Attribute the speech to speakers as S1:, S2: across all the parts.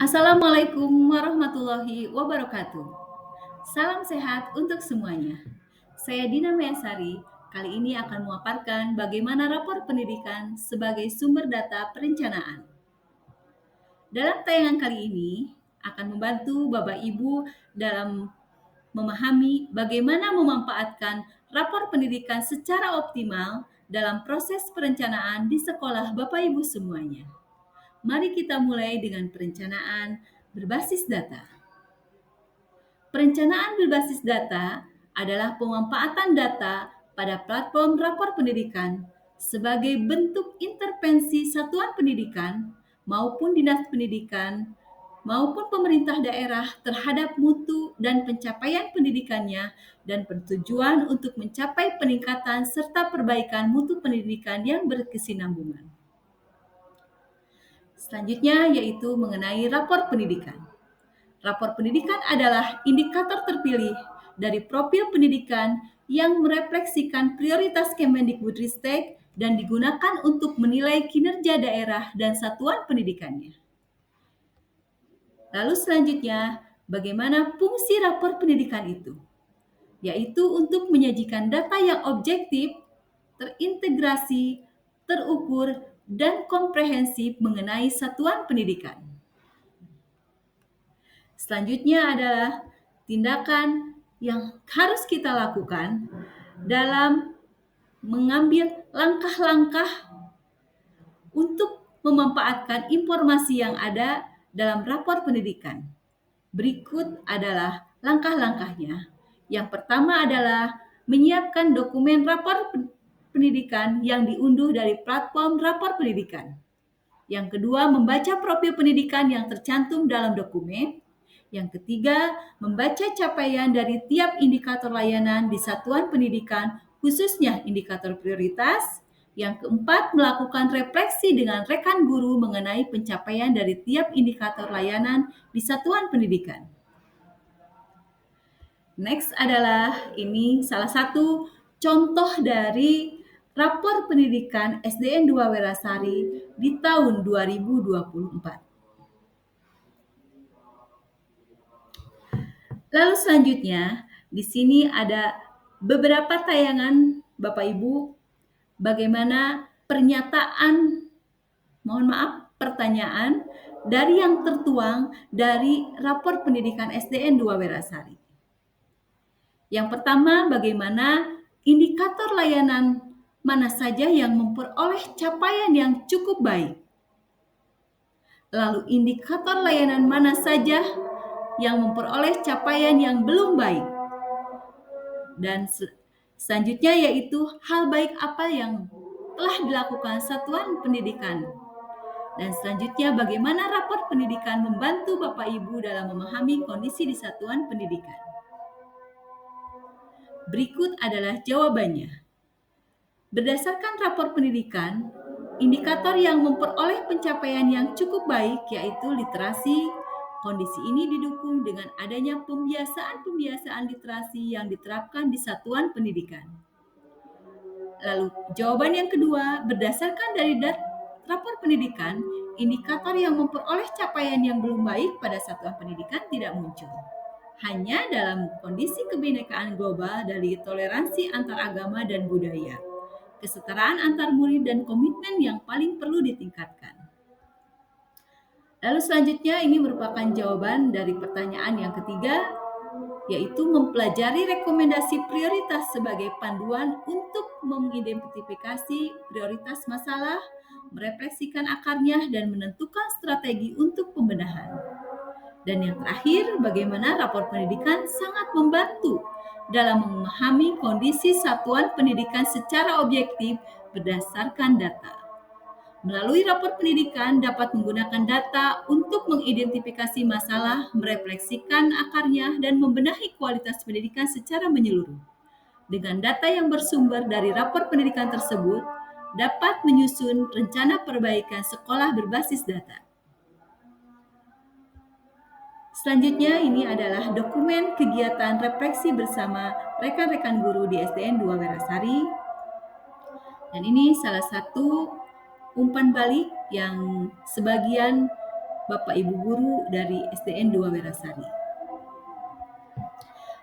S1: Assalamualaikum warahmatullahi wabarakatuh. Salam sehat untuk semuanya. Saya Dina Mayasari. Kali ini akan memaparkan bagaimana rapor pendidikan sebagai sumber data perencanaan. Dalam tayangan kali ini akan membantu Bapak Ibu dalam memahami bagaimana memanfaatkan rapor pendidikan secara optimal dalam proses perencanaan di sekolah Bapak Ibu semuanya. Mari kita mulai dengan perencanaan berbasis data. Perencanaan berbasis data adalah pemanfaatan data pada platform rapor pendidikan sebagai bentuk intervensi satuan pendidikan maupun dinas pendidikan maupun pemerintah daerah terhadap mutu dan pencapaian pendidikannya dan bertujuan untuk mencapai peningkatan serta perbaikan mutu pendidikan yang berkesinambungan. Selanjutnya yaitu mengenai rapor pendidikan. Rapor pendidikan adalah indikator terpilih dari profil pendidikan yang merefleksikan prioritas Kemendikbudristek dan digunakan untuk menilai kinerja daerah dan satuan pendidikannya. Lalu selanjutnya, bagaimana fungsi rapor pendidikan itu? Yaitu untuk menyajikan data yang objektif, terintegrasi, terukur, dan komprehensif mengenai satuan pendidikan. Selanjutnya adalah tindakan yang harus kita lakukan dalam mengambil langkah-langkah untuk memanfaatkan informasi yang ada dalam rapor pendidikan. Berikut adalah langkah-langkahnya. Yang pertama adalah menyiapkan dokumen rapor pendidikan yang diunduh dari platform rapor pendidikan. Yang kedua, membaca profil pendidikan yang tercantum dalam dokumen. Yang ketiga, membaca capaian dari tiap indikator layanan di satuan pendidikan, khususnya indikator prioritas. Yang keempat, melakukan refleksi dengan rekan guru mengenai pencapaian dari tiap indikator layanan di satuan pendidikan. Next adalah ini salah satu contoh dari rapor pendidikan SDN 2 Werasari di tahun 2024. Lalu selanjutnya, di sini ada beberapa tayangan Bapak Ibu bagaimana pernyataan, pertanyaan dari yang tertuang dari rapor pendidikan SDN 2 Werasari. Yang pertama, bagaimana indikator layanan mana saja yang memperoleh capaian yang cukup baik. Lalu indikator layanan mana saja yang memperoleh capaian yang belum baik. Dan selanjutnya yaitu hal baik apa yang telah dilakukan satuan pendidikan. Dan selanjutnya bagaimana rapor pendidikan membantu Bapak Ibu dalam memahami kondisi di satuan pendidikan. Berikut adalah jawabannya. Berdasarkan rapor pendidikan, indikator yang memperoleh pencapaian yang cukup baik yaitu literasi. Kondisi ini didukung dengan adanya pembiasaan-pembiasaan literasi yang diterapkan di satuan pendidikan. Lalu jawaban yang kedua, berdasarkan dari rapor pendidikan, indikator yang memperoleh capaian yang belum baik pada satuan pendidikan tidak muncul. Hanya dalam kondisi kebinekaan global dari toleransi antar agama dan budaya, kesetaraan antar murid dan komitmen yang paling perlu ditingkatkan. Lalu selanjutnya ini merupakan jawaban dari pertanyaan yang ketiga, yaitu mempelajari rekomendasi prioritas sebagai panduan untuk mengidentifikasi prioritas masalah, merefleksikan akarnya, dan menentukan strategi untuk pembenahan. Dan yang terakhir, bagaimana rapor pendidikan sangat membantu dalam memahami kondisi satuan pendidikan secara objektif berdasarkan data. Melalui rapor pendidikan dapat menggunakan data untuk mengidentifikasi masalah, merefleksikan akarnya, dan membenahi kualitas pendidikan secara menyeluruh. Dengan data yang bersumber dari rapor pendidikan tersebut, dapat menyusun rencana perbaikan sekolah berbasis data. Selanjutnya ini adalah dokumen kegiatan refleksi bersama rekan-rekan guru di SDN 2 Werasari. Dan ini salah satu umpan balik yang sebagian Bapak Ibu guru dari SDN 2 Werasari.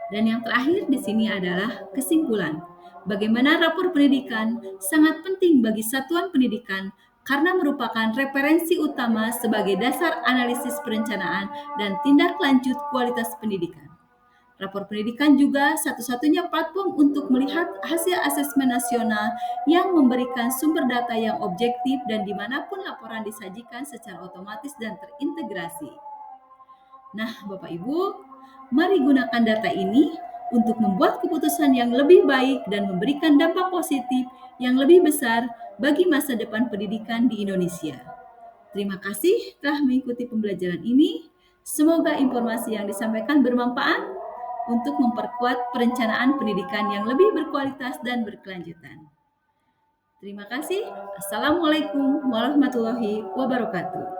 S1: Dan yang terakhir di sini adalah kesimpulan. Bagaimana rapor pendidikan sangat penting bagi satuan pendidikan karena merupakan referensi utama sebagai dasar analisis perencanaan dan tindak lanjut kualitas pendidikan. Rapor pendidikan juga satu-satunya platform untuk melihat hasil asesmen nasional yang memberikan sumber data yang objektif dan dimanapun laporan disajikan secara otomatis dan terintegrasi. Nah, Bapak Ibu, mari gunakan data ini untuk membuat keputusan yang lebih baik dan memberikan dampak positif yang lebih besar bagi masa depan pendidikan di Indonesia. Terima kasih telah mengikuti pembelajaran ini. Semoga informasi yang disampaikan bermanfaat untuk memperkuat perencanaan pendidikan yang lebih berkualitas dan berkelanjutan. Terima kasih. Assalamualaikum warahmatullahi wabarakatuh.